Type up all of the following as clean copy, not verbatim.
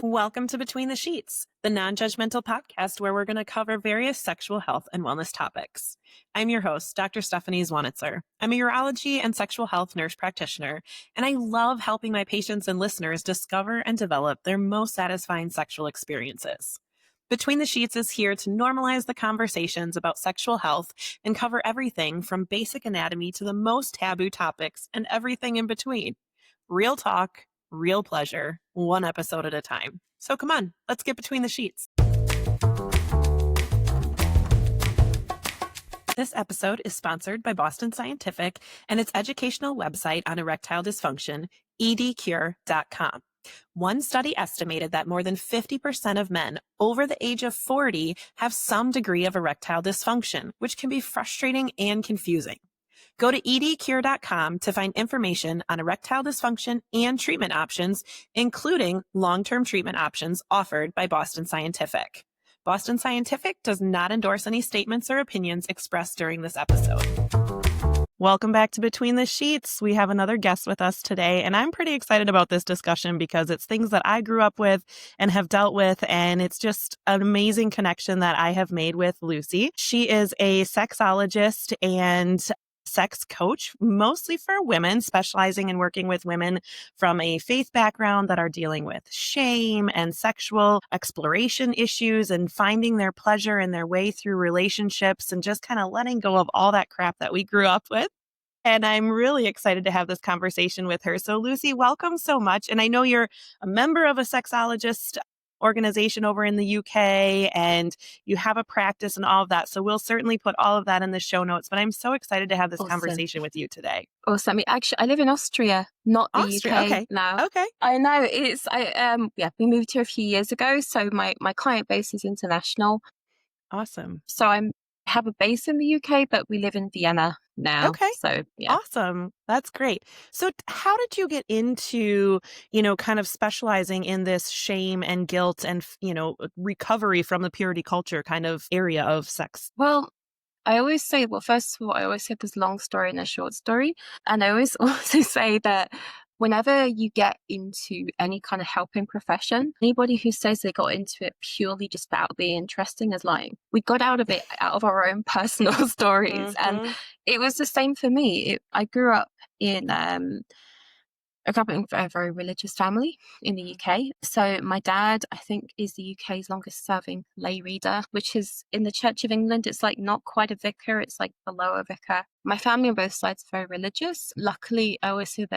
Welcome to Between the Sheets, the non-judgmental podcast where we're going to cover various sexual health and wellness topics. I'm your host, Dr. Stephanie Zwonitzer. I'm a urology and sexual health nurse practitioner, and I love helping my patients and listeners discover and develop their most satisfying sexual experiences. Between the Sheets is here to normalize the conversations about sexual health and cover everything from basic anatomy to the most taboo topics and everything in between. Real talk, real pleasure, one episode at a time. So come on, let's get between the sheets. This episode is sponsored by Boston Scientific and its educational website on erectile dysfunction, edcure.com. One study estimated that more than 50% of men over the age of 40 have some degree of erectile dysfunction, which can be frustrating and confusing. Go to edcure.com to find information on erectile dysfunction and treatment options, including long-term treatment options offered by Boston Scientific. Boston Scientific does not endorse any statements or opinions expressed during this episode. Welcome back to Between the Sheets. We have another guest with us today, and I'm pretty excited about this discussion because it's things that I grew up with and have dealt with, and it's just an amazing connection that I have made with Lucy. She is a sexologist and sex coach, mostly for women, specializing in working with women from a faith background that are dealing with shame and sexual exploration issues and finding their pleasure and their way through relationships and just kind of letting go of all that crap that we grew up with. And I'm really excited to have this conversation with her. So Lucy, welcome so much. And I know you're a member of a sexologist organization over in the UK and you have a practice and all of that. So we'll certainly put all of that in the show notes, but I'm so excited to have this conversation with you today. Awesome. Actually, I live in Austria, not the UK okay. now. Okay. I know we moved here a few years ago. So my client base is international. Awesome. So I have a base in the UK, but we live in Vienna now. Okay. So yeah. Awesome. That's great. So how did you get into, kind of specializing in this shame and guilt and, recovery from the purity culture kind of area of sex? Well, first of all, I always say there's a long story and a short story. And I always also say that whenever you get into any kind of helping profession, anybody who says they got into it purely just about being interesting is lying. We got out of it out of our own personal stories. And it was the same for me. I grew up in a very religious family in the UK. So my dad, I think, is the UK's longest serving lay reader, which is in the Church of England. It's like not quite a vicar. It's like below a vicar. My family on both sides are very religious. Luckily, I always say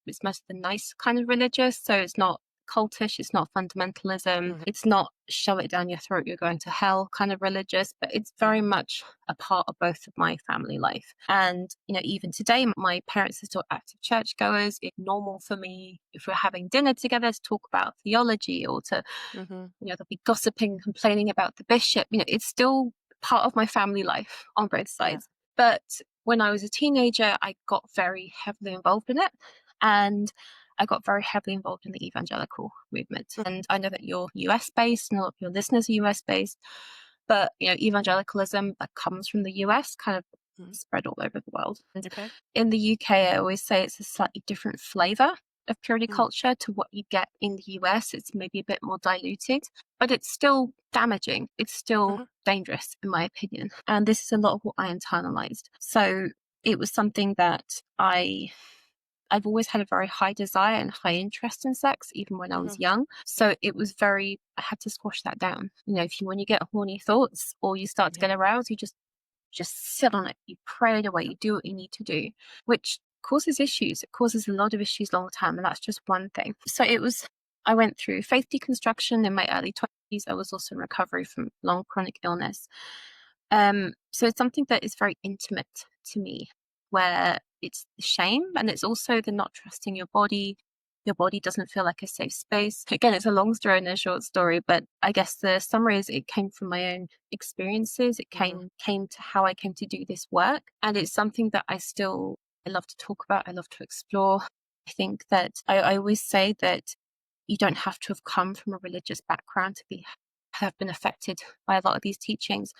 it's most of the nice kind of religious. So it's not cultish. It's not fundamentalism. It's not shove it down your throat, you're going to hell kind of religious, but it's very much a part of both of my family life. And, even today, my parents are still active churchgoers. It's normal for me, if we're having dinner together, to talk about theology or to, they'll be gossiping, complaining about the bishop. It's still part of my family life on both sides. Yeah. But when I was a teenager, I got very heavily involved in it. And I got very heavily involved in the evangelical movement. And I know that you're US based and a lot of your listeners are US based, but evangelicalism that comes from the US kind of spread all over the world. And in the UK, I always say it's a slightly different flavor of purity culture to what you get in the US. It's maybe a bit more diluted, but it's still damaging. It's still dangerous, in my opinion. And this is a lot of what I internalized. So it was something that I've always had a very high desire and high interest in sex, even when I was young. So it was I had to squash that down. When you get horny thoughts or you start to get aroused, you just sit on it. You pray it away. You do what you need to do, which causes issues. It causes a lot of issues long term. And that's just one thing. So I went through faith deconstruction in my early 20s. I was also in recovery from long chronic illness. So it's something that is very intimate to me, where it's the shame and it's also the not trusting your body. Your body doesn't feel like a safe space. Again, it's a long story and a short story, but I guess the summary is it came from my own experiences. It came to how I came to do this work. And it's something that I love to talk about. I love to explore. I think that I always say that you don't have to have come from a religious background to have been affected by a lot of these teachings.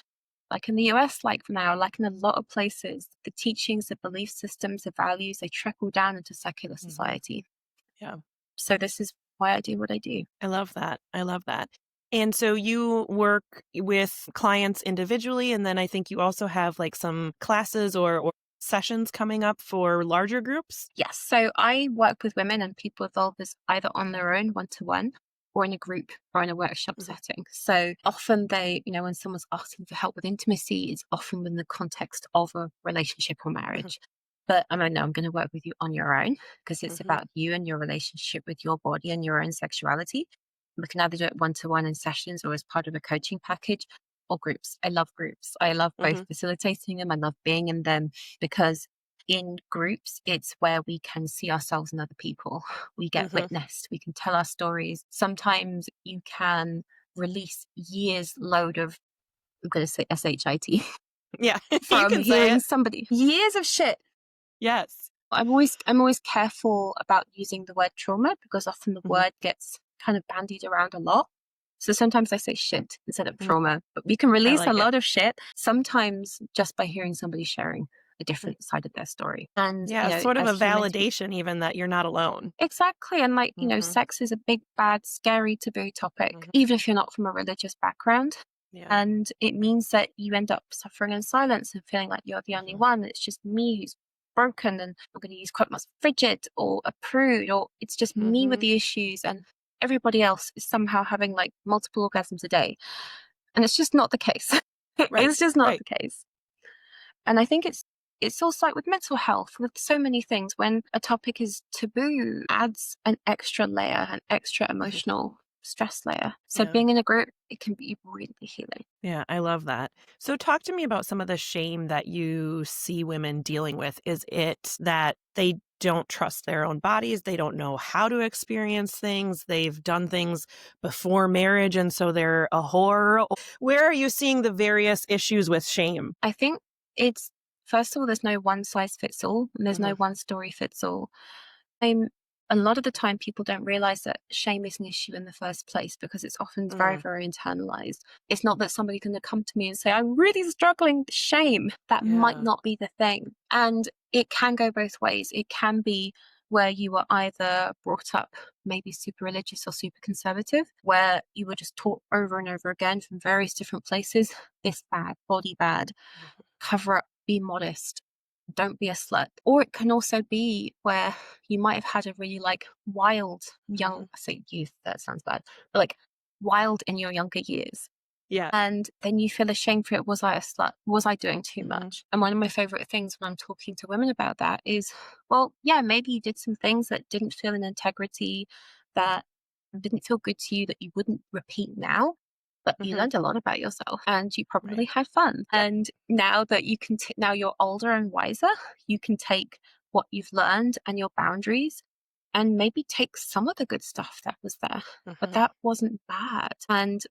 Like in the US, like now, like in a lot of places, the teachings, the belief systems, the values, they trickle down into secular society. Yeah. So this is why I do what I do. I love that. I love that. And so you work with clients individually, and then I think you also have like some classes or sessions coming up for larger groups? Yes. So I work with women and people evolve as either on their own, one to one, or in a group or in a workshop Mhm, setting. So often they, when someone's asking for help with intimacy, it's often in the context of a relationship or mhm, marriage. But I mean, no, I'm going to work with you on your own because it's mhm, about you and your relationship with your body and your own sexuality. We can either do it one to one in sessions or as part of a coaching package or groups. I love groups. I love both mhm, facilitating them. I love being in them because in groups, it's where we can see ourselves in other people. We get mhm. witnessed. We can tell our stories. Sometimes you can release years load of, I'm going to say SHIT, Yeah, you from can say hearing it. somebody. Years of shit. Yes. I'm always careful about using the word trauma because often the Mhm, word gets kind of bandied around a lot. So sometimes I say shit instead of mhm. trauma, but we can I release a like it. lot of shit sometimes just by hearing somebody sharing a Mhm. different side of their story. And, Yeah, sort of as a humans, validation even that you're not alone. exactly. And like, Mhm, sex is a big, bad, scary taboo topic, mhm. even if you're not from a religious background. Yeah. And it means that you end up suffering in silence and feeling like you're the only Mhm, one. It's just me who's broken, and I'm going to use quote marks, frigid or a prude, or it's just me with mhm. the issues, and everybody else is somehow having like multiple orgasms a day. And it's just not the case. Right, It's just not right. the case. And I think it's also like with mental health, with so many things, when a topic is taboo, adds an extra layer, an extra Mhm. emotional stress layer. So Yeah. being in a group, it can be really healing. Yeah, I love that. So talk to me about some of the shame that you see women dealing with. Is it that they don't trust their own bodies? They don't know how to experience things. They've done things before marriage, and so they're a whore. Where are you seeing the various issues with shame? I think it's, first of all, there's no one size fits all, and there's no Hmm. one story fits all. I'm A lot of the time people don't realize that shame is an issue in the first place because it's often very, Mm, very internalized. It's not that somebody's going to come to me and say, I'm really struggling with shame. That might yeah. not be the thing. And it can go both ways. It can be where you were either brought up maybe super religious or super conservative, where you were just taught over and over again from various different places, this bad, body bad, cover up, be modest, don't be a slut. Or it can also be where you might have had a really like wild Hmm. young, I say youth, that sounds bad, but like wild in your younger years. Yeah. And then you feel ashamed for it. Was I a slut? Was I doing too Hmm. much? And one of my favorite things when I'm talking to women about that is, well, yeah, maybe you did some things that didn't feel in integrity, that didn't feel good to you, that you wouldn't repeat now. But you Hmm. learned a lot about yourself and you probably Right. had fun. Yep. And now that you can, now you're older and wiser, you can take what you've learned and your boundaries and maybe take some of the good stuff that was there, but Hmm. that wasn't bad. And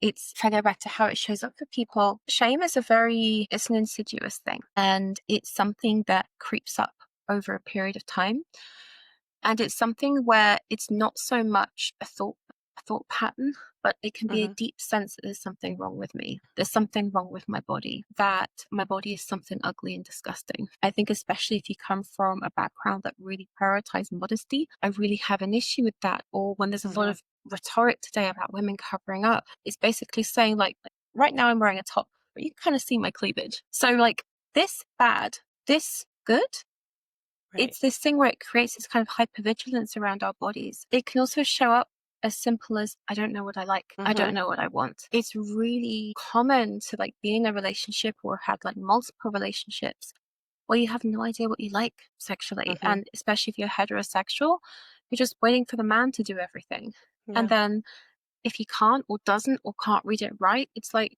if I go back to how it shows up for people, shame is it's an insidious thing, and it's something that creeps up over a period of time. And it's something where it's not so much a thought pattern, but it can be a Hmm. deep sense that there's something wrong with me. There's something wrong with my body, that my body is something ugly and disgusting. I think especially if you come from a background that really prioritizes modesty, I really have an issue with that. Or when there's a lot Hmm. of rhetoric today about women covering up, it's basically saying like right now I'm wearing a top, but you can kind of see my cleavage. So like this bad, this good, Right. it's this thing where it creates this kind of hypervigilance around our bodies. It can also show up as simple as, I don't know what I like. I Hmm. don't know what I want. It's really common to like be in a relationship or had like multiple relationships where you have no idea what you like sexually. Hmm. And especially if you're heterosexual, you're just waiting for the man to do everything. And Yeah. then if he can't or doesn't or can't read it right, it's like,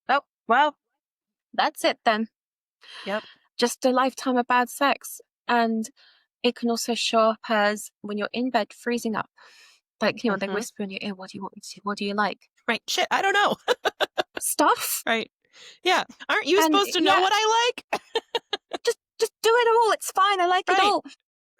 oh, well, that's it then. Yep. Just a lifetime of bad sex. And it can also show up as when you're in bed freezing up. Like, they Hmm. whisper in your ear, what do you want me to do? What do you like? Right. Shit. I don't know. Stuff. Right. Yeah. Aren't you And supposed to know yeah, what I like? just do it all. It's fine. I like it Right. all.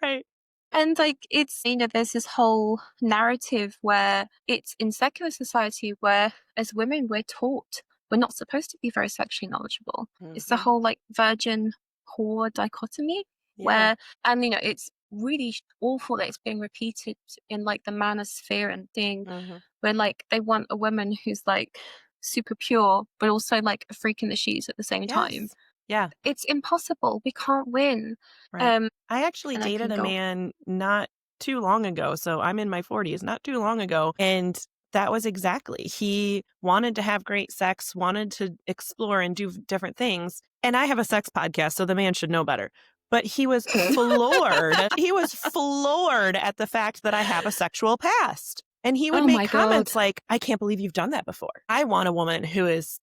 Right. And like it's, there's this whole narrative where it's in secular society where as women we're taught we're not supposed to be very sexually knowledgeable. It's the Hmm. whole like virgin whore dichotomy Yeah. where, and it's really awful that it's being repeated in like the manosphere and thing, Mhm. where like they want a woman who's like super pure, but also like a freak in the shoes at the same time. Yes. Yeah, It's impossible. We can't win. right. Um, I actually and I can dated a go, man not too long ago, so I'm in my 40s, not too long ago, and that was exactly he wanted to have great sex, wanted to explore and do different things, and I have a sex podcast, so the man should know better. But he was floored at the fact that I have a sexual past. And he would oh make my God. comments like, "I can't believe you've done that before. I want a woman who is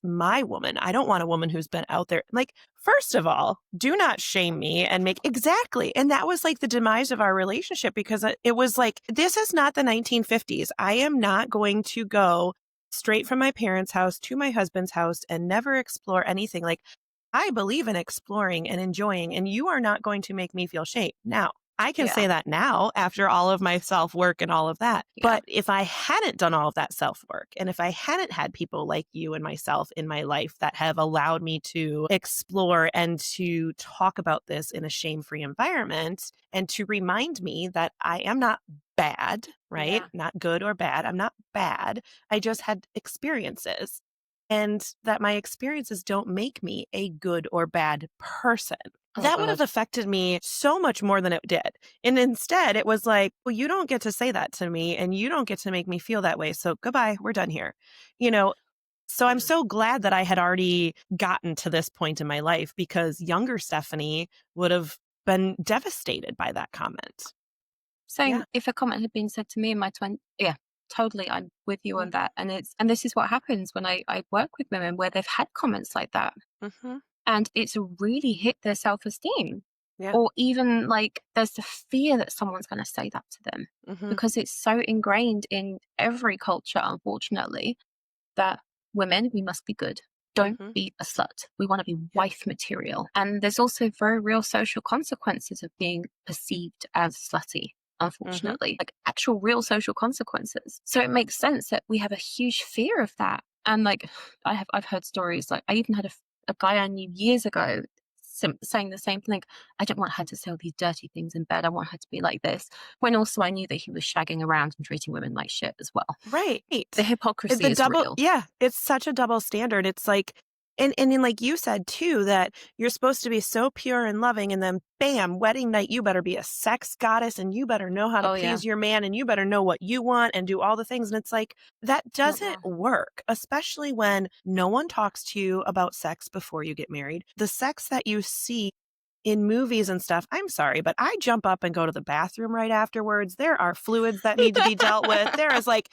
my woman. I don't want a woman who's been out there." Like, first of all, do not shame me and make exactly. And that was like the demise of our relationship because it was like, this is not the 1950s. I am not going to go straight from my parents' house to my husband's house and never explore anything. Like, I believe in exploring and enjoying, and you are not going to make me feel shame. Now, I can Yeah. say that now after all of my self work and all of that. Yeah. But if I hadn't done all of that self work, and if I hadn't had people like you and myself in my life that have allowed me to explore and to talk about this in a shame free environment and to remind me that I am not bad, right? Yeah. Not good or bad. I'm not bad. I just had experiences and that my experiences don't make me a good or bad person. Oh That would have God. affected me so much more than it did. And instead, it was like, well, you don't get to say that to me and you don't get to make me feel that way. So goodbye, we're done here. You know, so I'm Yeah. so glad that I had already gotten to this point in my life because younger Stephanie would have been devastated by that comment. Same. Yeah. If a comment had been said to me in my 20s, yeah, totally. I'm with you on Mm-hmm. that. And this is what happens when I work with women where they've had comments like that Mm-hmm. and it's really hit their self-esteem. Yeah. Or even like there's the fear that someone's going to say that to them Mm-hmm. because it's so ingrained in every culture, unfortunately, that women, we must be good. Don't Mm-hmm. be a slut. We want to be Yeah. wife material. And there's also very real social consequences of being perceived as slutty, Mm-hmm. unfortunately, like actual real social consequences. So it makes sense that we have a huge fear of that. And like I've heard stories, like I even had a guy I knew years ago saying the same thing. I don't want her to say all these dirty things in bed. I want her to be like this. When also I knew that he was shagging around and treating women like shit as well. Right. The hypocrisy The is double real. yeah, it's such a double standard. It's like and then like you said too, that you're supposed to be so pure and loving, and then bam, wedding night, you better be a sex goddess and you better know how to Oh yeah. please your man and you better know what you want and do all the things. And it's like that doesn't Mm-mm. work, especially when no one talks to you about sex before you get married. The sex that you see in movies and stuff, I'm sorry, but I jump up and go to the bathroom right afterwards. There are fluids that need to be dealt with. There is like,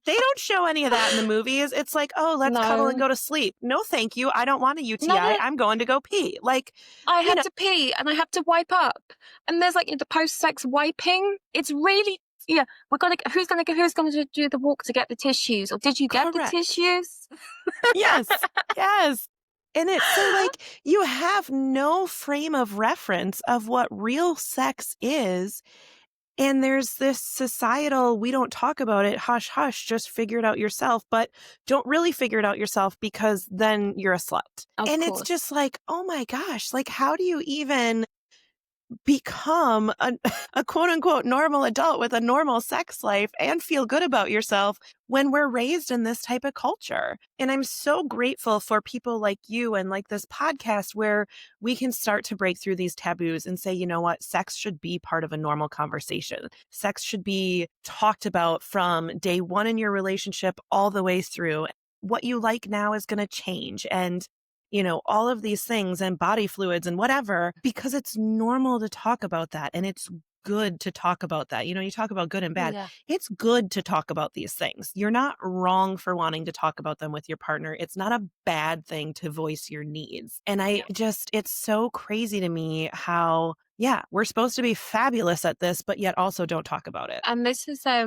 they don't show any of that in the movies. It's like, oh, let's cuddle and No. go to sleep. No, thank you. I don't want a No, UTI. no, I'm going to go pee. Like, I you have know, to pee and I have to wipe up. And there's like the post-sex wiping. It's really, yeah, who's gonna do the walk to get the tissues? Or did you get the correct. tissues? Yes. Yes. And it's so like you have no frame of reference of what real sex is. And there's this societal, we don't talk about it, hush, hush, just figure it out yourself, but don't really figure it out yourself because then you're a slut. Of And it's course. just like, oh my gosh, like how do you even become a quote unquote normal adult with a normal sex life and feel good about yourself when we're raised in this type of culture? And I'm so grateful for people like you and like this podcast where we can start to break through these taboos and say, you know what, sex should be part of a normal conversation. Sex should be talked about from day one in your relationship all the way through. What you like now is going to change. And all of these things and body fluids and whatever, because it's normal to talk about that. And it's good to talk about that. You talk about good and bad. Yeah. It's good to talk about these things. You're not wrong for wanting to talk about them with your partner. It's not a bad thing to voice your needs. And Yeah. it's so crazy to me how, yeah, we're supposed to be fabulous at this, but yet also don't talk about it. And this is a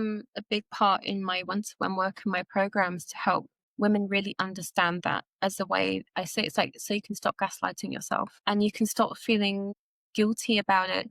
big part in my one-to-one work and my programs to help women really understand that as a way. I say it's like so you can stop gaslighting yourself and you can stop feeling guilty about it.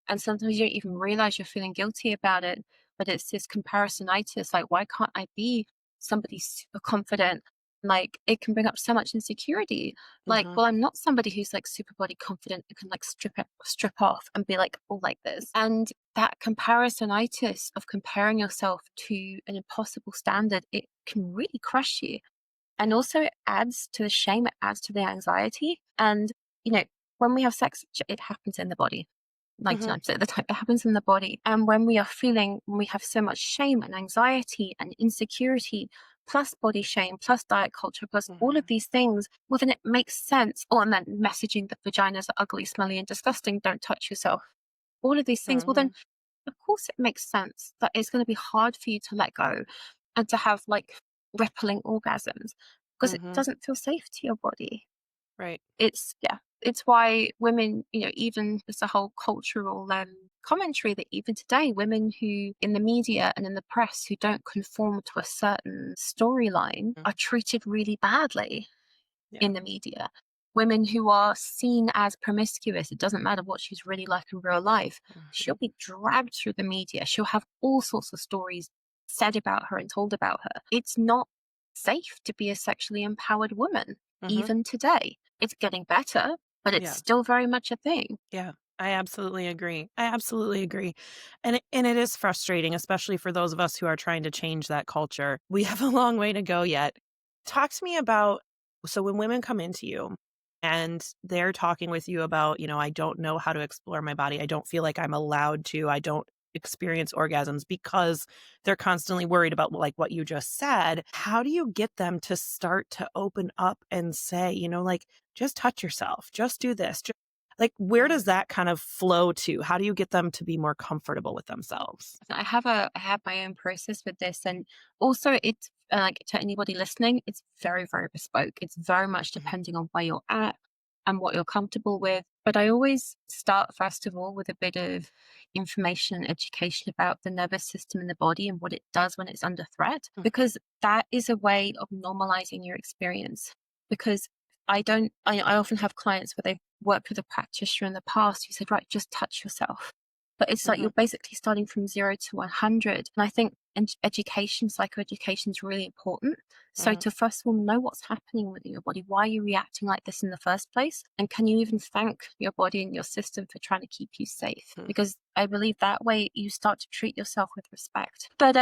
And sometimes you don't even realize you're feeling guilty about it, but it's this comparisonitis. Like, why can't I be somebody super confident Like, it can bring up so much insecurity. Like, Mhm. well, I'm not somebody who's like super body confident and can like strip off and be like all like this. And that comparisonitis of comparing yourself to an impossible standard, it can really crush you. And Yeah. also it adds to the shame, it adds to the anxiety. And, you know, when we have sex, it happens in the body. Mhm. 99% of the time, it happens in the body. And when we have so much shame and anxiety and insecurity, plus body shame, plus diet culture, plus all of Mhm. these things, well, then it makes sense. Oh, and then messaging that vaginas are ugly, smelly, and disgusting, don't touch yourself. All of these things, well, then, Mhm. of course, it makes sense that it's going to be hard for you to let go and to have like rippling orgasms because it Mhm. doesn't feel safe to your body. Right. It's why women, even there's a whole cultural commentary that even today, women who in the media and in the press who don't conform to a certain storyline Mm. are treated really badly Yeah. in the media. Women who are seen as promiscuous, it doesn't matter what she's really like in real life, she'll Mhm. be dragged through the media. She'll have all sorts of stories said about her and told about her. It's not safe to be a sexually empowered woman, Mhm. even today. It's getting better, but it's Yeah. still very much a thing. Yeah. I absolutely agree. I absolutely agree. And it is frustrating, especially for those of us who are trying to change that culture. We have a long way to go yet. Talk to me about, so when women come into you and they're talking with you about, I don't know how to explore my body. I don't feel like I'm allowed to. I don't experience orgasms because they're constantly worried about like what you just said. How do you get them to start to open up and say, like, just touch yourself, just do this, like, where does Mm. that kind of flow to? How do you get them to be more comfortable with themselves? I have my own process with this, and also it's like to anybody listening, it's very very bespoke. It's very much Mhm, depending on where you're at and what you're comfortable with. But I always start first of all with a bit of information and education about the nervous system in the body and what it does when it's under threat, mhm, because that is a way of normalizing your experience. Because I often have clients where they've worked with a practitioner in the past who said, right, just touch yourself, but it's like mhm, you're basically starting from 0 to 100. And I think education, psychoeducation is really important. So mhm, to first of all know what's happening with your body, why are you reacting like this in the first place? And can you even thank your body and your system for trying to keep you safe? mhm, Because I believe that way you start to treat yourself with respect. But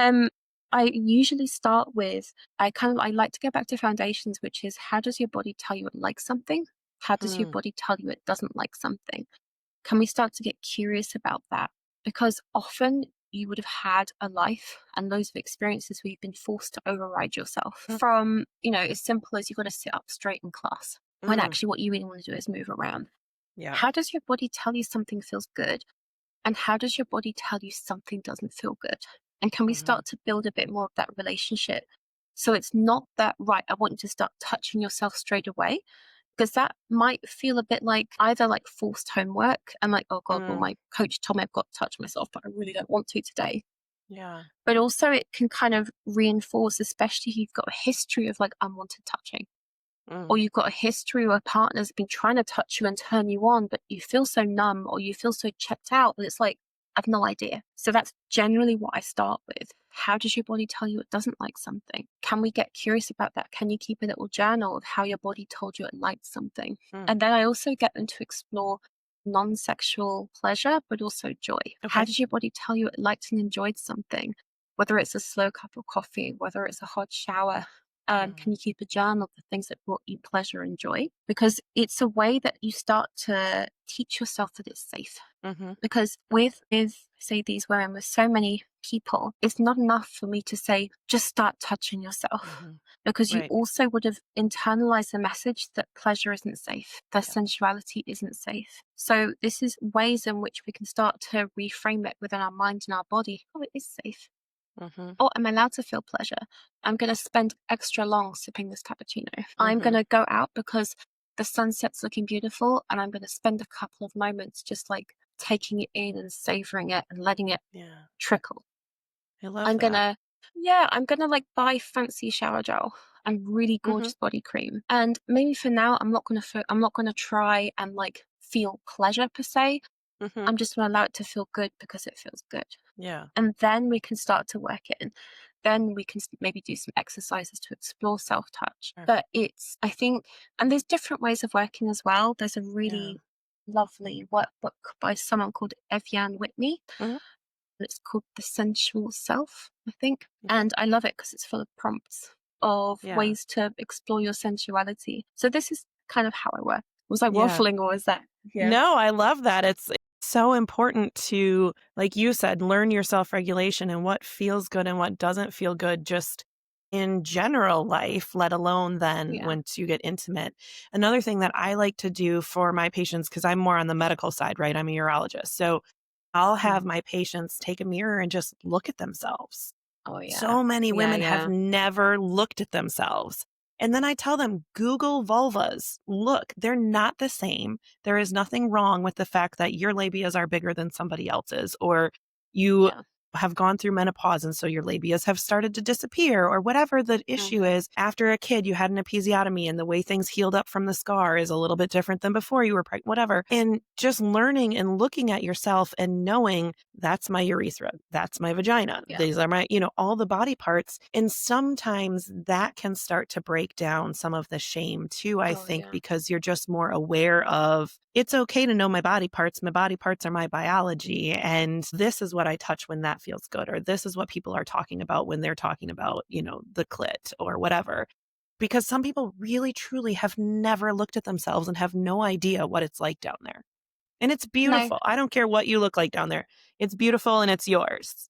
I usually start with I like to go back to foundations, which is how does your body tell you it likes something? How does your mm, body tell you it doesn't like something? Can we start to get curious about that? Because often you would have had a life and loads of experiences where you've been forced to override yourself mm, from, as simple as you've got to sit up straight in class when mm, actually what you really want to do is move around. yeah, How does your body tell you something feels good? And how does your body tell you something doesn't feel good? And can we mhm, start to build a bit more of that relationship? So it's not that, right, I want you to start touching yourself straight away, because that might feel a bit like either like forced homework. I'm like, oh God, well, mm, my coach told me I've got to touch myself, but I really don't want to today. yeah, But also, it can kind of reinforce, especially if you've got a history of like unwanted touching, or mm, you've got a history where a partner's been trying to touch you and turn you on, but you feel so numb or you feel so checked out that it's like, I've no idea. So that's generally what I start with. How does your body tell you it doesn't like something? Can we get curious about that? Can you keep a little journal of how your body told you it liked something? mm, And then I also get them to explore non sexual pleasure, but also joy. How okay, does your body tell you it liked and enjoyed something? Whether it's a slow cup of coffee, whether it's a hot shower, mm, can you keep a journal of the things that brought you pleasure and joy? Because it's a way that you start to teach yourself that it's safe. mhm, Because with say these women with so many people, it's not enough for me to say just start touching yourself, mhm, because you right, also would have internalized the message that pleasure isn't safe, that yeah, sensuality isn't safe. So this is ways in which we can start to reframe it within our mind and our body. Oh, it is safe. mhm, Oh, I'm allowed to feel pleasure. I'm going to spend extra long sipping this cappuccino. I'm going mhm, to go out because the sunset's looking beautiful, and I'm going to spend a couple of moments just like taking it in and savoring it and letting it yeah, trickle. I love I'm going that, to, I'm going to like buy fancy shower gel and really mhm, gorgeous body cream. And maybe for now, I'm not going to try and like feel pleasure per se. I'm just going to allow it to feel good because it feels good. Yeah. And then we can start to work it in. Then we can maybe do some exercises to explore self-touch. Sure. But I think, and there's different ways of working as well. There's a Yeah. really lovely workbook by someone called Evian Whitney. Mhm. It's called The Sensual Self, I think. Okay. And I love it because it's full of prompts of Yeah. ways to explore your sensuality. So this is kind of how I work. Was I Yeah. waffling or was that? Yeah. No, I love that. It's so important to, like you said, learn your self-regulation and what feels good and what doesn't feel good just in general life, let alone then Yeah. once you get intimate. Another thing that I like to do for my patients, because I'm more on the medical side, right? I'm a urologist. So I'll have Mm. my patients take a mirror and just look at themselves. Oh, yeah. So many Yeah, women have yeah. never looked at themselves. And then I tell them, Google vulvas. Look, they're not the same. There is nothing wrong with the fact that your labias are bigger than somebody else's, or you Yeah. have gone through menopause and so your labias have started to disappear, or whatever the issue Mhm. is. After a kid, you had an episiotomy and the way things healed up from the scar is a little bit different than before you were pregnant, whatever. And just learning and looking at yourself and knowing that's my urethra, that's my vagina, Yeah. these are my, all the body parts. And sometimes that can start to break down some of the shame too, I Oh, think, yeah. because you're just more aware of it's okay to know my body parts. My body parts are my biology. And this is what I touch when that feels good. Or this is what people are talking about when they're talking about, the clit or whatever. Because some people really, truly have never looked at themselves and have no idea what it's like down there. And it's No, beautiful. I don't care what you look like down there. It's beautiful and it's yours.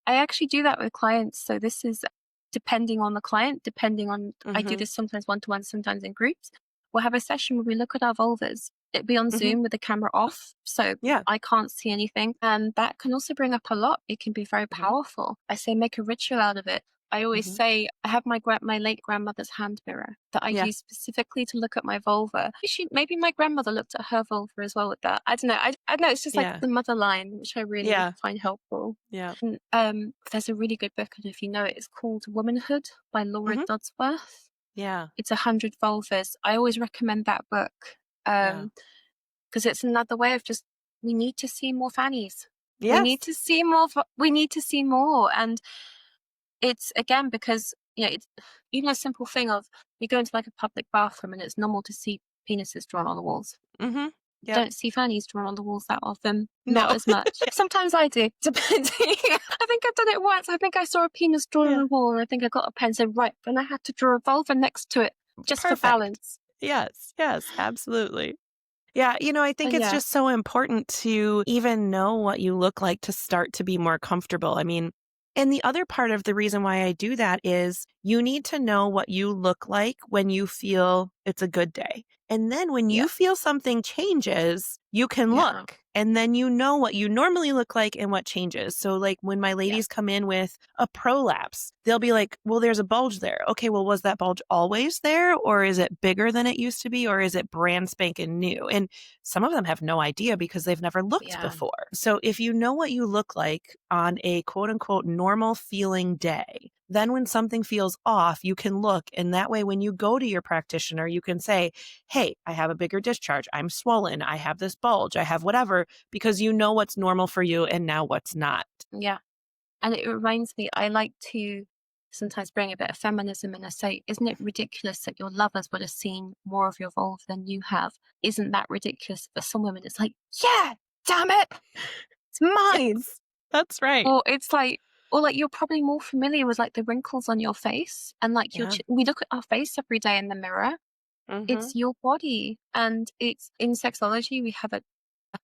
I actually do that with clients. So this is depending on the client, I do Mhm. this sometimes one-to-one, sometimes in groups. We'll have a session where we look at our vulvas. It'd be on Mhm. Zoom with the camera off, so Yeah. I can't see anything. And that can also bring up a lot. It can be very Mhm. powerful. I say make a ritual out of it. I always Mhm. say I have my late grandmother's hand mirror that I Yeah. use specifically to look at my vulva. Maybe my grandmother looked at her vulva as well with that. I don't know. I don't know. It's just like Yeah. the mother line, which I really Yeah. find helpful. Yeah. And, there's a really good book, and if you know it, it's called Womanhood by Laura Mhm. Dodsworth. Yeah. It's 100 Vulvas. I always recommend that book Yeah. because it's another way of just we need to see more fannies. We Yes. need to see more. We need to see more, and it's again because it's even a simple thing of you go into like a public bathroom and it's normal to see penises drawn on the walls. Mhm. Yep. Don't see fannies drawn on the walls that often. Not No. as much. Sometimes I do, depending. I think I've done it once. I think I saw a penis drawn on Yeah. the wall and I think I got a pen and said, right, and I had to draw a vulva next to it just for Perfect. balance. Yes. Yes. Absolutely. Yeah, I think it's Yeah, just so important to even know what you look like to start to be more comfortable. I mean, and the other part of the reason why I do that is you need to know what you look like when you feel it's a good day. And then when yeah, you feel something changes, you can yeah, look. And then you know what you normally look like and what changes. So, like when my yeah, ladies come in with a prolapse, they'll be like, well, there's a bulge there. Okay, well, was that bulge always there? Or is it bigger than it used to be? Or is it brand spanking new? And some of them have no idea because they've never looked yeah, before. So if you know what you look like on a quote unquote normal feeling day, then when something feels off, you can look. And that way, when you go to your practitioner, you can say, hey, I have a bigger discharge. I'm swollen. I have this bulge. I have whatever, because you know what's normal for you and now what's not. yeah. And it reminds me, I like to sometimes bring a bit of feminism and I say, isn't it ridiculous that your lovers would have seen more of your vulva than you have? Isn't that ridiculous? For some women, it's like, yeah, damn it, it's mine. Yes, that's right. Or it's like, or like you're probably more familiar with like the wrinkles on your face and like Yeah. we look at our face every day in the mirror. Mm-hmm. It's your body, and it's in sexology. We have an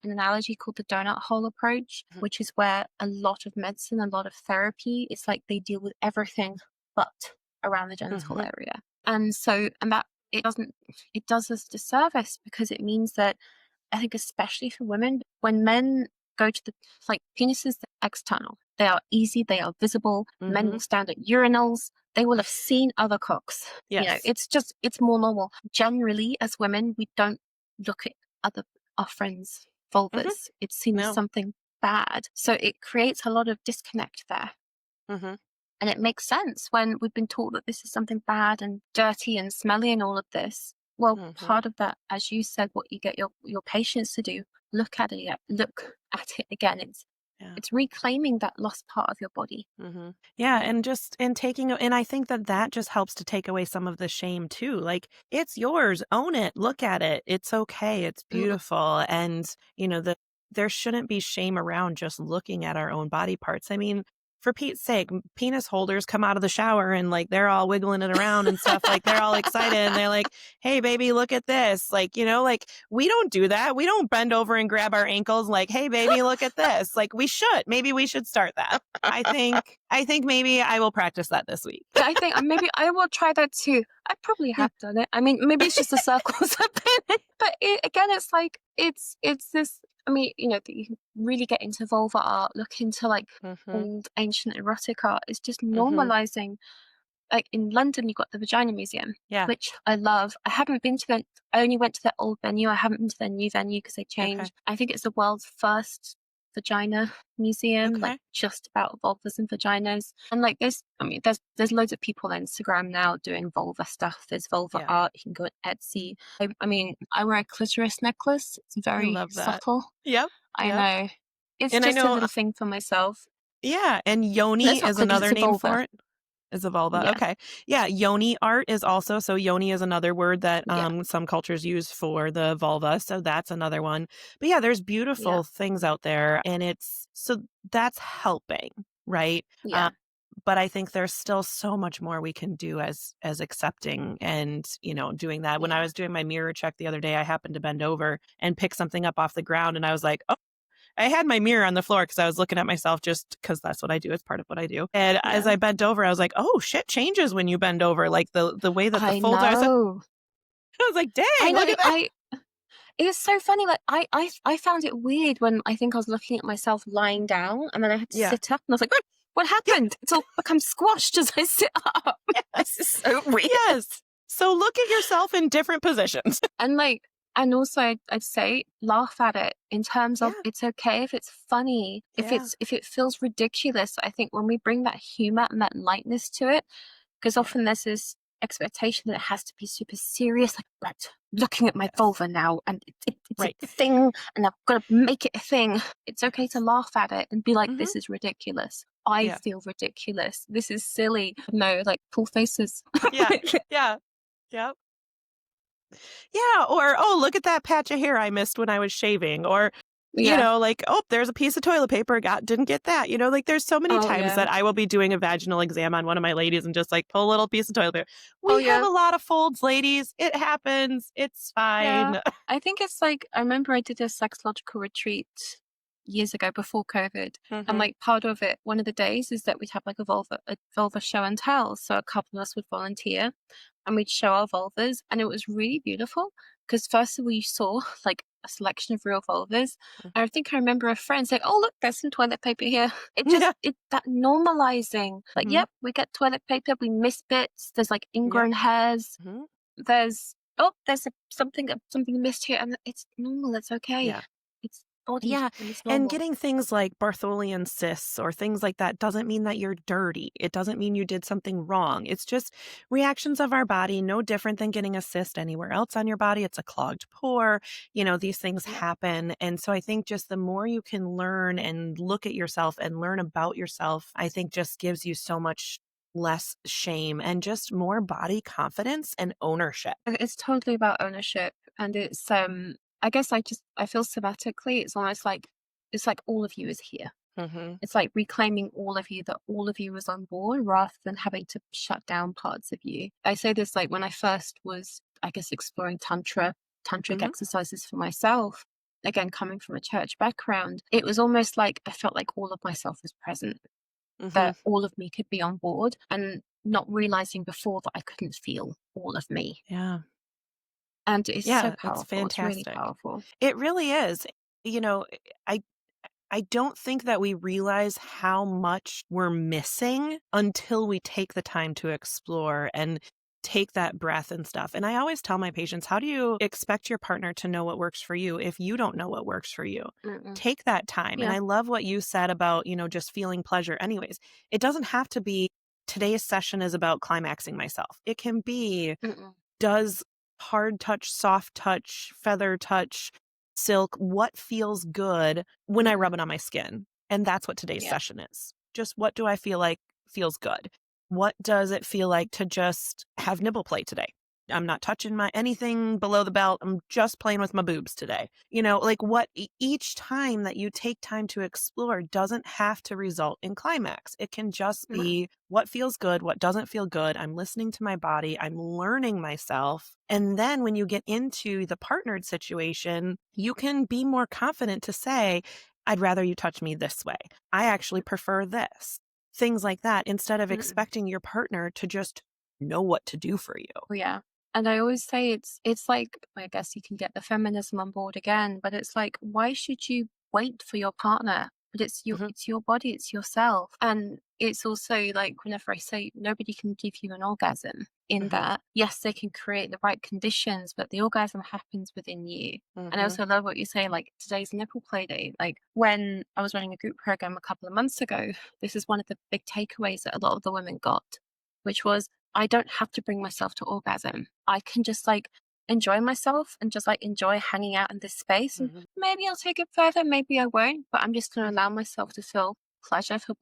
analogy called the donut hole approach, which is where a lot of medicine, a lot of therapy, it's like they deal with everything but around the genital Mm-hmm. area. And so, and that it does us disservice because it means that I think especially for women, when men go to like penises, they're external. They are easy, they are visible. Men Mm-hmm. will stand at urinals. They will have seen other cocks. Yes. It's more normal. Generally, as women, we don't look at our friends' Mm-hmm. vulvas. It's seen as No. something bad. So it creates a lot of disconnect there. Mm-hmm. And it makes sense when we've been taught that this is something bad and dirty and smelly and all of this. Well, Mm-hmm. part of that, as you said, what you get your patients to do, look at it, again. Yeah. It's reclaiming that lost part of your body. Yeah, and just and taking and I think that that just helps to take away some of the shame too. Like it's yours, own it, look at it. It's okay, it's Mm, beautiful, and there shouldn't be shame around just looking at our own body parts. I mean, for Pete's sake, penis holders come out of the shower and like they're all wiggling it around and stuff. Like they're all excited and they're like, "Hey, baby, look at this!" Like like we don't do that. We don't bend over and grab our ankles like, "Hey, baby, look at this." Like we should. Maybe we should start that. I think maybe I will practice that this week. I think maybe I will try that too. I probably Yeah. have done it. I mean, maybe it's just the circles I've been in. But again, it's like it's this. I mean, that you can really get into vulva art, look into like Mhm. old ancient erotic art. It's just Mhm. normalizing. Like in London, you've got the Vagina Museum, Yeah. which I love. I haven't been to I only went to their old venue. I haven't been to their new venue because they Okay. changed. I think it's the world's first vagina museum, like Okay. just about vulvas and vaginas. And like there's loads of people on Instagram now doing vulva stuff. There's vulva Yeah. art. You can go on Etsy. I mean, I wear a clitoris necklace. It's I very love that. subtle. Yep. I Yep. know. It's And I just a know little thing for myself. yeah, and No, yoni it's not is clitoris, another it's a name vulva. for it. Is a vulva. Yeah. Okay. Yeah, yoni art is also so yoni is another word that Yeah. some cultures use for the vulva, so that's another one. But yeah, there's Yeah. beautiful things out there and it's so that's helping, right? Yeah. But I think there's still so much more we can do as accepting and, doing that. When I Yeah. was doing my mirror check the other day, I happened to bend over and pick something up off the ground and I was like, "Oh, I had my mirror on the floor because I was looking at myself just because that's what I do. It's part of what I do. And as Yeah. I bent over, I was like, "Oh, shit changes when you bend over." Like the way that the I folds are. know. I was like, I "Dang, know. look at that." It's so funny. Like I found it weird when I think I was looking at myself lying down, and then I had to Yeah. sit up, and I was like, "What Yeah. happened?" It's all become squashed as I sit up. This is Yes. so weird. Yes. So look at yourself in different positions. And and also I'd say laugh at it in terms of Yeah. it's okay if it's funny, Yeah. if it feels ridiculous. I think when we bring that humor and that lightness to it, because Yeah. often there's this expectation that it has to be super serious, like, right, looking at my Yes. vulva now, and it's a Right. thing, and I've got to make it a thing. It's okay to Yes. laugh at it and be like, Mhm. this is ridiculous. I Yeah. feel ridiculous. This is silly. No, like, pull faces. Yeah. Yeah. Yep. Yeah, or, "Oh, look at that patch of hair I missed when I was shaving," or, Yeah. like, "Oh, there's a piece of toilet paper, didn't get that," like, there's so many Oh, times yeah. that I will be doing a vaginal exam on one of my ladies and just, like, pull a little piece of toilet paper. Oh, We have yeah. a lot of folds, ladies. It happens. It's Yeah. fine. I think it's like, I remember I did a sexological retreat years ago before COVID. And Mhm. like part of it, one of the days is that we'd have like a vulva show and tell. So a couple of us would volunteer and we'd show our vulvas. And it was really beautiful because first we saw like a selection of real vulvas. And I think I remember a friend saying, "Oh, look, there's some toilet paper here." Yeah. That normalizing, like, Mhm. yep, we get toilet paper, we miss bits, there's like Yep. ingrown hairs, Mhm. there's something missed here, and it's normal. It's okay. Yeah. It's body Yeah, and it's and normal. getting things like Bartholian cysts or things like that doesn't mean that you're dirty. It doesn't mean you did something wrong. It's just reactions of our body, no different than getting a cyst anywhere else on your body. It's a clogged pore. These things Yeah. happen. And so I think just the more you can learn and look at yourself and learn about yourself, I think just gives you so much less shame and just more body confidence and ownership. It's totally about ownership, and it's I guess I feel somatically it's almost like it's like all of you is here. Hmm. It's like reclaiming all of you, that all of you was on board rather than having to shut down parts of you. I say this like when I first was, I guess, exploring tantric Hmm. exercises for myself. Again, coming from a church background, it was almost like I felt like all of myself was present, Hmm. that all of me could be on board, and not realizing before that I couldn't feel all of me. Yeah. And it's so Yeah, it's powerful. It's really fantastic. powerful. It really is. You know, I I don't think that we realize how much we're missing until we take the time to explore and take that breath and stuff. And I always tell my patients, how do you expect your partner to know what works for you if you don't know what works for you? Mm-mm. Take that time. And Yeah. I love what you said about, just feeling pleasure. Anyways, it doesn't have to be today's session is about climaxing myself. It can be Mm-mm. does hard touch, soft touch, feather touch silk, what feels good when I Mm-hmm. rub it on my skin. And that's what today's Yeah. session is. Just what do I feel like feels good? What does it feel like to just have nipple play today? I'm not touching my anything below the belt. I'm just playing with my boobs today. Like what each time that you take time to explore doesn't have to result in climax. It can just Mm-hmm. be what feels good, what doesn't feel good. I'm listening to my body. I'm learning myself. And then when you get into the partnered situation, you can be more confident to say, I'd rather you touch me this way. I actually prefer this. Things like that instead of Mm-hmm. expecting your partner to just know what to do for you. Oh, yeah. And I always say it's like, I guess you can get the feminism on board again, but it's like, why should you wait for your partner? But Mhm, it's your body, it's yourself. And it's also like whenever I say nobody can give you an orgasm, in mhm, that, yes, they can create the right conditions, but the orgasm happens within you. And I mhm, also love what you say, like today's nipple play day. Like when I was running a group program a couple of months ago, this is one of the big takeaways that a lot of the women got, which was I don't have to bring myself to orgasm. I can just like enjoy myself and just like enjoy hanging out in this space. And mhm, maybe I'll take it further, maybe I won't, but I'm just going to mhm. allow myself to feel pleasure for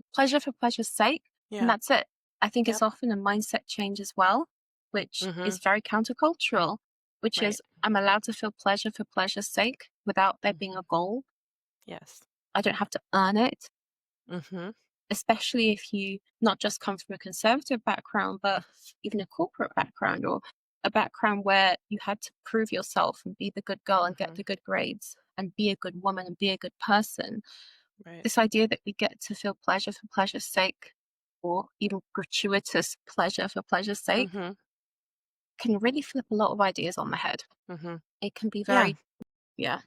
pleasure's sake. And Yeah. that's it. I think it's Yep. often a mindset change as well, which is Mhm. very countercultural, which Right. is I'm allowed to feel pleasure for pleasure's sake without there being Mhm. a goal. Yes. I don't have to earn it, Mhm. especially if you not just come from a conservative background, but even a corporate background or a background where you had to prove yourself and be the good girl and get Mhm. the good grades and be a good woman and be a good person. Right. This idea that we get to feel pleasure for pleasure's sake or even gratuitous pleasure for pleasure's sake Mhm. can really flip a lot of ideas on the head. Mhm. It can be Yeah. very, yeah.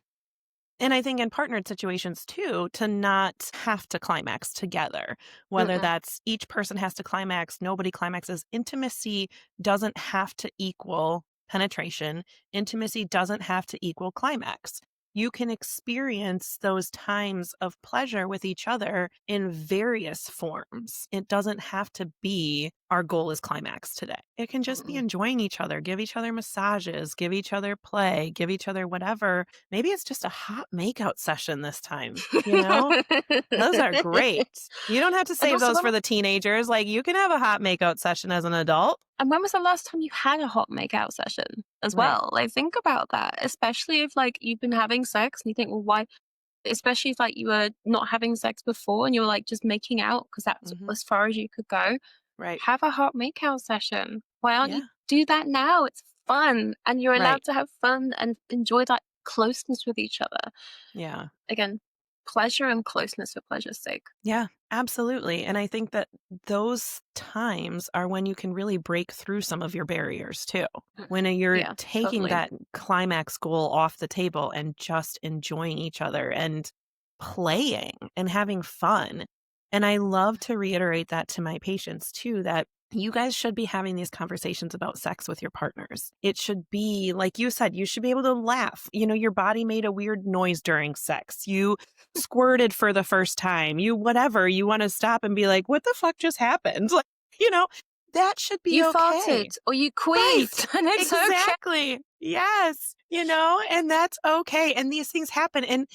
And I think in partnered situations too, to not have to climax together, whether Mm-mm. that's each person has to climax, nobody climaxes. Intimacy doesn't have to equal penetration. Intimacy doesn't have to equal climax. You can experience those times of pleasure with each other in various forms. It doesn't have to be our goal is climax today. It can just be Mm-mm. enjoying each other, give each other massages, give each other play, give each other whatever. Maybe it's just a hot makeout session this time, you know? Those are great. You don't have to And save also, those for the teenagers. Like, you can have a hot makeout session as an adult. when was the last time you had a hot makeout session as Right. well? Like, think about that, especially if like you've been having sex and you think, well, why? Especially if like you were not having sex before and you were like just making out because that's Mhm. as far as you could go. Right. Have a hot makeout session. Why aren't you Yeah. do that now? It's fun and you're Right. allowed to have fun and enjoy that closeness with each other. Yeah. Again, pleasure and closeness for pleasure's sake. Yeah, absolutely. And I think that those times are when you can really break through some of your barriers too. When Mhm. you're Yeah, taking totally. that climax goal off the table and just enjoying each other and playing and having fun. And I love to reiterate that to my patients too, that you guys should be having these conversations about sex with your partners. It should be, like you said, you should be able to laugh. Your body made a weird noise during sex. You squirted for the first time. You, whatever, you want to stop and be like, what the fuck just happened? Like, you know, that should be You okay. farted or you Right. queefed and it's okay. Exactly. Yes. And that's okay. And these things happen. And,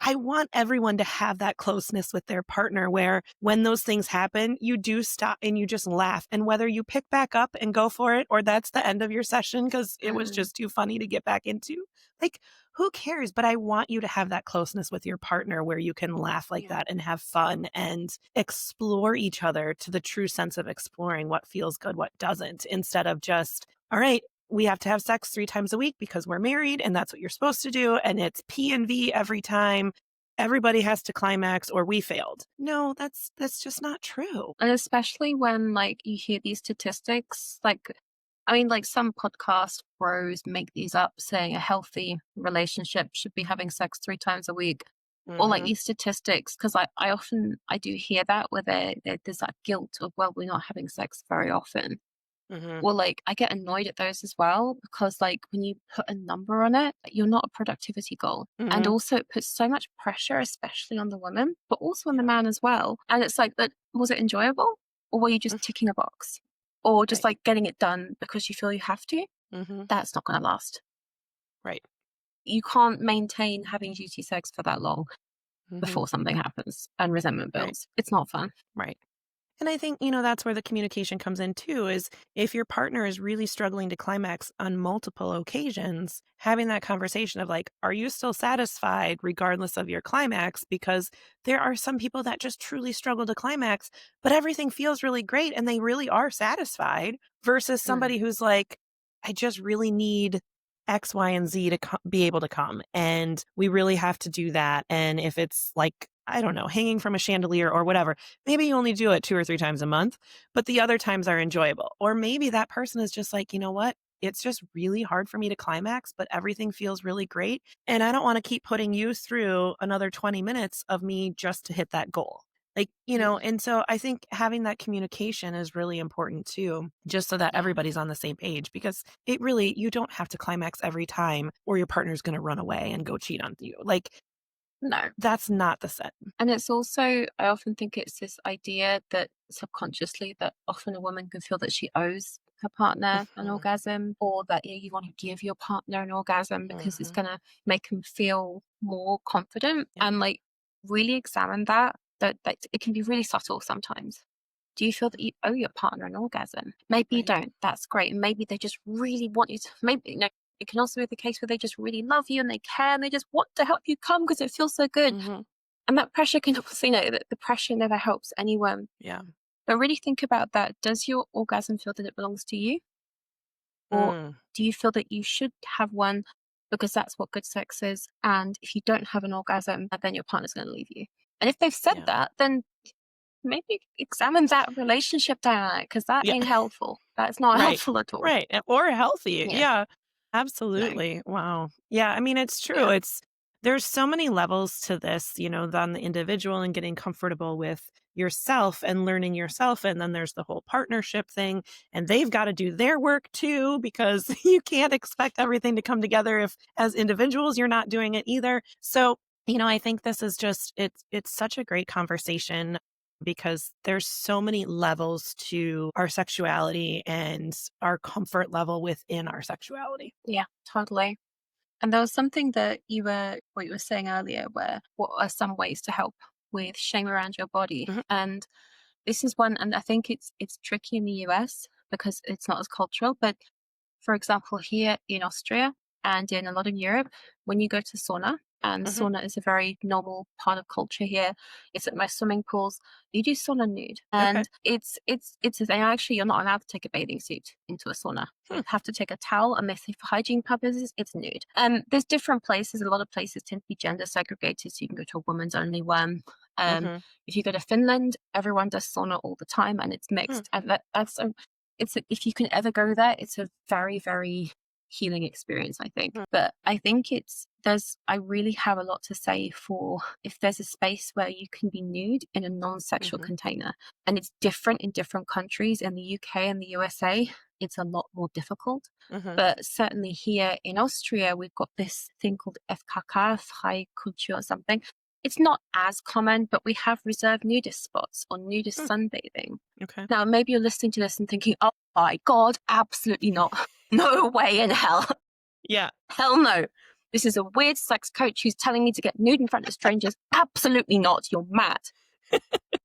I want everyone to have that closeness with their partner where when those things happen, you do stop and you just laugh. And whether you pick back up and go for it or that's the end of your session because it was Mm, just too funny to get back into, like, who cares? But I want you to have that closeness with your partner where you can laugh like yeah. that and have fun and explore each other to the true sense of exploring what feels good, what doesn't, instead of just, all right, we have to have sex 3 times a week because we're married and that's what you're supposed to do. And it's P and V every time. Everybody has to climax or we failed. No, that's just not true. And especially when like you hear these statistics, like I mean, like some podcast bros make these up saying a healthy relationship should be having sex 3 times a week. Or like Mm-hmm. these statistics, because I often I do hear that where there's that guilt of well, we're not having sex very often. Mm-hmm. Well, like I get annoyed at those as well because like when you put a number on it, you're not a productivity goal. And Mm-hmm. also it puts so much pressure, especially on the woman, but also on the Yeah. man as well. And it's like that was it enjoyable? Or were you just Mm, ticking a box? Or just right. like getting it done because you feel you have to? Mm-hmm. That's not gonna last. Right. you can't maintain having duty sex for that long Hmm. before something happens and resentment Right. builds. It's not fun. Right. And I think, that's where the communication comes in too, is if your partner is really struggling to climax on multiple occasions, having that conversation of like, are you still satisfied regardless of your climax? Because there are some people that just truly struggle to climax, but everything feels really great and they really are satisfied versus Mm, somebody who's like, I just really need X, Y, and Z to be able to come. And we really have to do that. And if it's like, I don't know, hanging from a chandelier or whatever, maybe you only do it 2 or 3 times a month, but the other times are enjoyable. Or maybe that person is just like, "You know what? It's just really hard for me to climax, but everything feels really great, and I don't wanna keep putting you through another 20 minutes of me just to hit that goal." Like, mm, and so I think having that communication is really important too, just so that yeah. everybody's on the same page because it really you don't have to climax every time or your partner's gonna run away and go cheat on you. Like, No. that's not the set. And it's also, I often think it's this idea that subconsciously that often a woman can feel that she owes her partner an Mhm, orgasm, or that you want to give your partner an orgasm because it's mhm. going to make them feel more confident, Yep, and like really examine that it can be really subtle sometimes. Do you feel that you owe your partner an orgasm? Maybe you right. don't. That's great. And maybe they just really want you to, maybe, it can also be the case where they just really love you and they care and they just want to help you come because it feels so good. Mhm. And that pressure can also, that the pressure never helps anyone. Yeah. But really think about that. Does your orgasm feel that it belongs to you? Or Mm, do you feel that you should have one because that's what good sex is? And if you don't have an orgasm, then your partner's going to leave you. And if they've said yeah. that, then maybe examine that relationship dynamic because that Yeah. ain't helpful. That's not Right. helpful at all. Right. Or healthy. Yeah. Yeah. No. Absolutely. Wow. Yeah. I mean, it's true. Yeah. There's so many levels to this, on the individual and getting comfortable with yourself and learning yourself. And then there's the whole partnership thing. And they've got to do their work too, because you can't expect everything to come together if as individuals you're not doing it either. So, I think this is just it's such a great conversation because there's so many levels to our sexuality and our comfort level within our sexuality. Yeah, totally. And there was something that what you were saying earlier, where what are some ways to help with shame around your body? Mhm, And this is one, and I think it's tricky in the US because it's not as cultural. But for example, here in Austria and in a lot of Europe, when you go to sauna, and mhm. sauna is a very normal part of culture here. It's at most swimming pools. You do sauna nude, Okay. and it's a thing. Actually, you're not allowed to take a bathing suit into a sauna. Hmm, You have to take a towel, and they say for hygiene purposes, it's nude. There's different places. A lot of places tend to be gender segregated, so you can go to a woman's only one. Um, mhm, if you go to Finland, everyone does sauna all the time, and it's hmm, mixed. And if you can ever go there, it's a very, very healing experience, I think. hmm, But I think I really have a lot to say for if there's a space where you can be nude in a non-sexual mhm, container, and it's different in different countries. In the UK and the USA, it's a lot more difficult. mhm, But certainly here in Austria, we've got this thing called FKK, Freikültur or something. It's not as common, but we have reserved nudist spots or nudist hmm, sunbathing. okay. Now, maybe you're listening to this and thinking, oh my God, absolutely not. No way in hell. Yeah. Hell no. This is a weird sex coach who's telling me to get nude in front of strangers. Absolutely not. You're mad.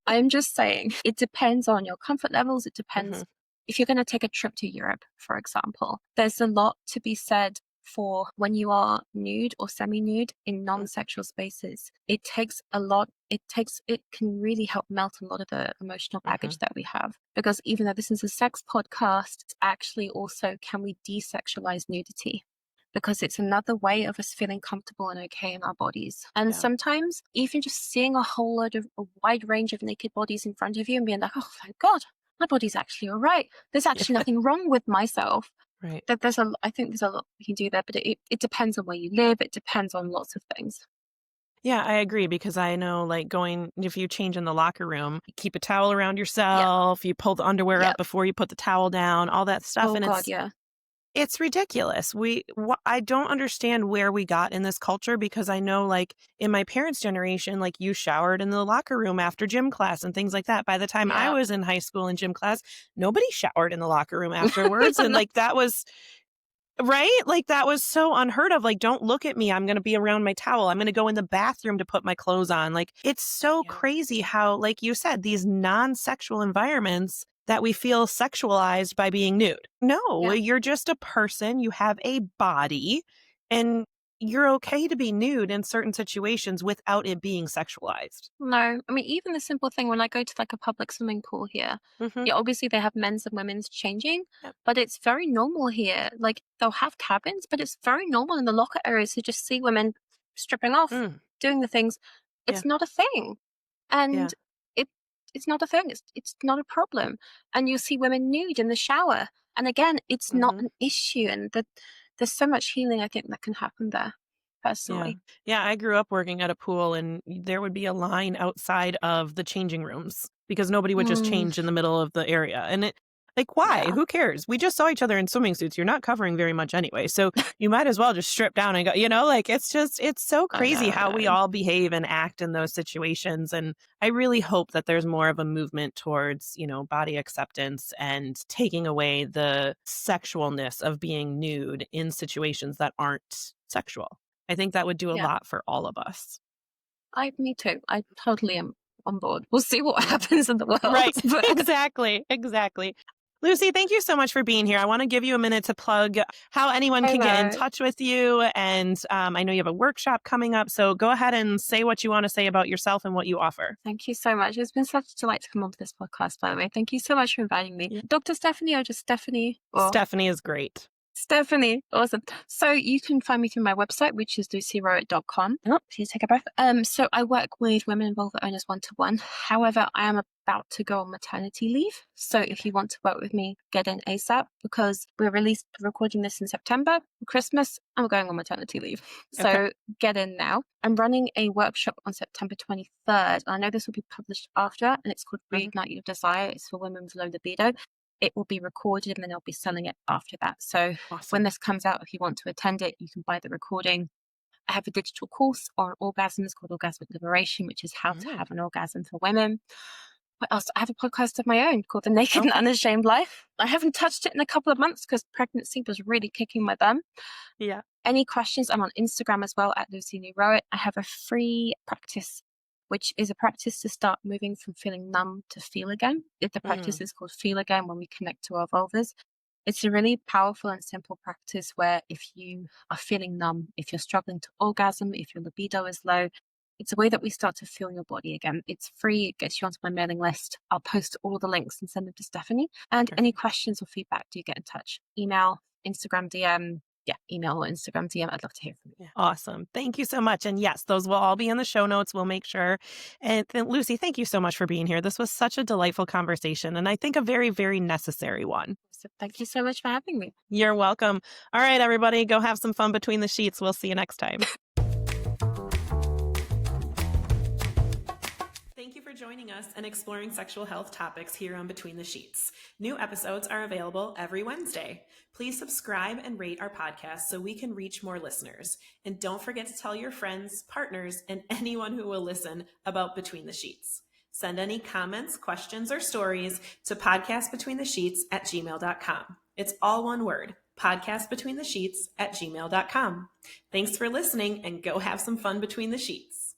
I'm just saying, it depends on your comfort levels. It Mhm, depends if you're going to take a trip to Europe, for example. There's a lot to be said for when you are nude or semi nude in non mhm, sexual spaces. It takes a lot. It can really help melt a lot of the emotional baggage mhm, that we have. Because even though this is a sex podcast, it's actually also, can we desexualize nudity? Because it's another way of us feeling comfortable and okay in our bodies. And yeah. sometimes even just seeing a wide range of naked bodies in front of you and being like, oh, thank God, my body's actually all right. There's actually Yeah. nothing wrong with myself. Right. I think there's a lot we can do there, but it depends on where you live. It depends on lots of things. Yeah, I agree because I know, like, if you change in the locker room, you keep a towel around Yep. yourself, you pull the underwear up Yep. before you put the towel down, all that stuff, Oh and God. Yeah. it's ridiculous. I don't understand where we got in this culture because I know, like, in my parents' generation, like, you showered in the locker room after gym class and things like that. By the time I Yeah. was in high school and gym class, nobody showered in the locker room afterwards, and, No. like, that was Right? Like that was so unheard of. Like, don't look at me. I'm going to be around my towel. I'm going to go in the bathroom to put my clothes on. Like, it's so Yeah. crazy how, like you said, these non-sexual environments that we feel sexualized by being nude. No, Yeah. you're just a person. You have a body and you're okay to be nude in certain situations without it being sexualized. No, I mean, even the simple thing when I go to like a public swimming pool here, Mm-hmm. yeah, obviously they have men's and women's changing, Yep. but it's very normal here. Like they'll have cabins, but it's very normal in the locker areas to just see women stripping off, Mm. doing the things. Yeah. It's not a thing. And Yeah. it it's not a thing. It's not a problem. And you'll see women nude in the shower. And again, it's not Mm-hmm. an issue. And that there's so much healing I think that can happen there, Yeah. personally. Yeah, I grew up working at a pool and there would be a line outside of the changing rooms because nobody would just Mm, change in the middle of the area. And it like why? yeah. Who cares? We just saw each other in swimming suits. You're not covering very much anyway. So you might as well just strip down and go, like it's so I know, crazy I how we know. all behave and act in those situations. And I really hope that there's more of a movement towards, body acceptance and taking away the sexualness of being nude in situations that aren't sexual. I think that would do a Yeah. lot for all of us. Me too. I totally am on board. We'll see what Yeah. happens in the world. Right. But Exactly. Exactly. Lucy, thank you so much for being here. I want to give you a minute to plug how anyone I can get in know. touch with you. And I know you have a workshop coming up. So go ahead and say what you want to say about yourself and what you offer. Thank you so much. It's been such a delight to come on to this podcast, by the way. Thank you so much for inviting me. Yeah. Dr. Stephanie or just Stephanie? Or Stephanie is great. Stephanie. Awesome. So you can find me through my website, which is lucyrowett.com. Oh, please take a breath. So I work with women involved owners one-to-one. However, I am about to go on maternity leave. So if you want to work with me, get in ASAP because we're recording this in September for Christmas and we're going on maternity leave. So Okay. get in now. I'm running a workshop on September 23rd. I know this will be published after, and it's called Mhm. Reignite Your Desire. It's for women with low libido. It will be recorded and then I'll be selling it after that. So when Awesome. this comes out, if you want to attend it, you can buy the recording. I have a digital course on orgasms called Orgasmic Liberation, which is how to Mm. have an orgasm for women. What else? I have a podcast of my own called The Naked and Okay. Unashamed Life. I haven't touched it in a couple of months because pregnancy was really kicking my bum. Yeah. Any questions? I'm on Instagram as well at Lucy Rowett. I have a free practice, which is a practice to start moving from feeling numb to feel again. The practice Mm. is called Feel Again when we connect to our vulvas. It's a really powerful and simple practice where if you are feeling numb, if you're struggling to orgasm, if your libido is low, it's a way that we start to feel your body again. It's free. It gets you onto my mailing list. I'll post all the links and send them to Stephanie. And any Perfect. questions or feedback, do get in touch. Email, Instagram DM. Yeah, email or Instagram DM. I'd love to hear from you. Yeah. Awesome. Thank you so much. And yes, those will all be in the show notes. We'll make sure. And then, Lucy, thank you so much for being here. This was such a delightful conversation and I think a very, very necessary one. So thank you so much for having me. You're welcome. All right, everybody, go have some fun between the sheets. We'll see you next time. Thank you for joining us and exploring sexual health topics here on Between the Sheets. New episodes are available every Wednesday. Please subscribe and rate our podcast so we can reach more listeners. And don't forget to tell your friends, partners, and anyone who will listen about Between the Sheets. Send any comments, questions, or stories to podcastbetweenthesheets@gmail.com. It's all one word, podcastbetweenthesheets@gmail.com. Thanks for listening and go have some fun between the sheets.